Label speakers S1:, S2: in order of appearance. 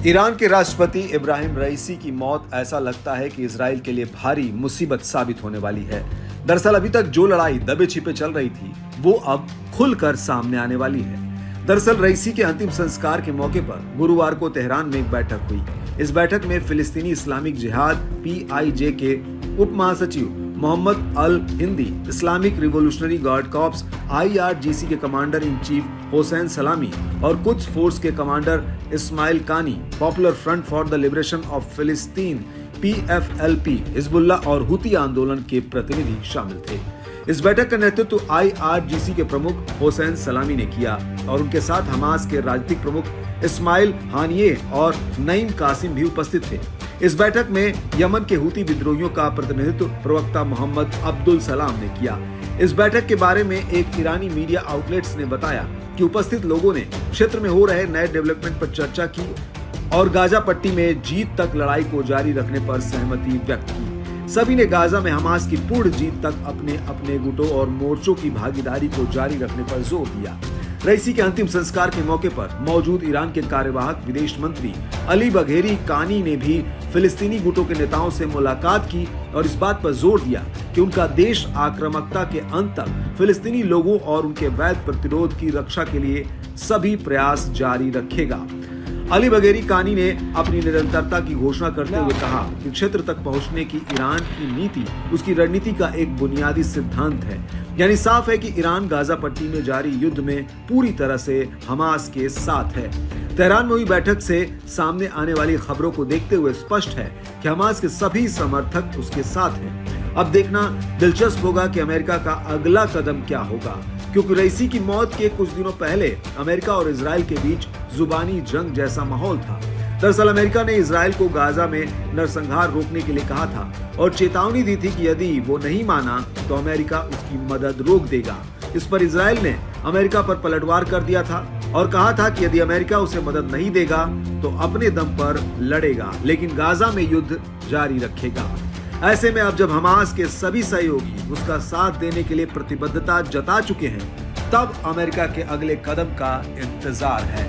S1: Iran के राष्ट्रपति इब्राहिम रईसी की मौत ऐसा लगता है कि इजराइल के लिए भारी मुसीबत साबित होने वाली है। दरअसल अभी तक जो लड़ाई दबे छिपे चल रही थी वो अब खुलकर सामने आने वाली है। दरअसल रईसी के अंतिम संस्कार के मौके पर गुरुवार को तेहरान में एक बैठक हुई। इस बैठक में फिलिस्तीनी इस्लामिक जिहाद PIJ के उप महासचिव Mohammad al Hindi, Islamic Revolutionary Guard Corps IRGC के commander in chief Hossein Salami और कुद्स फोर्स के commander Ismail Qaani, popular front for the liberation of Palestine PFLP, Hezbollah और हुती आंदोलन के प्रतिनिधि शामिल थे। इस बैठक का नेतृत्व IRGC के प्रमुख हुसैन सलामी ने किया और उनके साथ हमास के राजनीतिक प्रमुख इस्माइल हानिये और नईम कासिम भी उपस्थित थे। इस बैठक में यमन के हुती विद्रोहियों का प्रतिनिधित्व प्रवक्ता मोहम्मद अब्दुल सलाम ने किया। इस बैठक के बारे में एक ईरानी मीडिया आउटलेट्स ने बताया कि उपस्थित लोगों ने क्षेत्र में हो रहे नए डेवलपमेंट पर चर्चा की और गाजा पट्टी में जीत तक लड़ाई को जारी रखने पर सहमति व्यक्त की। सभी ने गाजा में हमास की पूर्ण जीत तक अपने अपने गुटों और मोर्चों की भागीदारी को जारी रखने पर जोर दिया। रईसी के अंतिम संस्कार के मौके पर मौजूद ईरान के कार्यवाहक विदेश मंत्री अली बघेरी कानी ने भी फिलिस्तीनी गुटों के नेताओं से मुलाकात की और इस बात पर जोर दिया कि उनका देश आक्रामकता के अंत तक फिलिस्तीनी लोगों और उनके वैध प्रतिरोध की रक्षा के लिए सभी प्रयास जारी रखेगा। अली बघेरी कानी ने अपनी निरंतरता की घोषणा करते हुए कहा कि क्षेत्र तक पहुंचने की ईरान की नीति उसकी रणनीति का एक बुनियादी सिद्धांत है। यानी साफ है कि ईरान गाजा पट्टी में जारी युद्ध में पूरी तरह से हमास के साथ है। तेहरान में हुई बैठक से सामने आने वाली खबरों को देखते हुए स्पष्ट है कि हमास के सभी समर्थक उसके साथ हैं। अब देखना दिलचस्प होगा कि अमेरिका का अगला कदम क्या होगा, क्योंकि रईसी की मौत के कुछ दिनों पहले अमेरिका और इजराइल के बीच जुबानी जंग जैसा माहौल था। दरअसल अमेरिका ने इजराइल को गाजा में नरसंहार रोकने के लिए कहा था और चेतावनी दी थी कि यदि वो नहीं माना तो अमेरिका उसकी मदद रोक देगा। इस पर इजराइल ने अमेरिका पर पलटवार कर दिया था और कहा था कि यदि अमेरिका उसे मदद नहीं देगा तो अपने दम पर लड़ेगा, लेकिन गाजा में युद्ध जारी रखेगा। ऐसे में अब जब हमास के सभी सहयोगी उसका साथ देने के लिए प्रतिबद्धता जता चुके हैं, तब अमेरिका के अगले कदम का इंतजार है।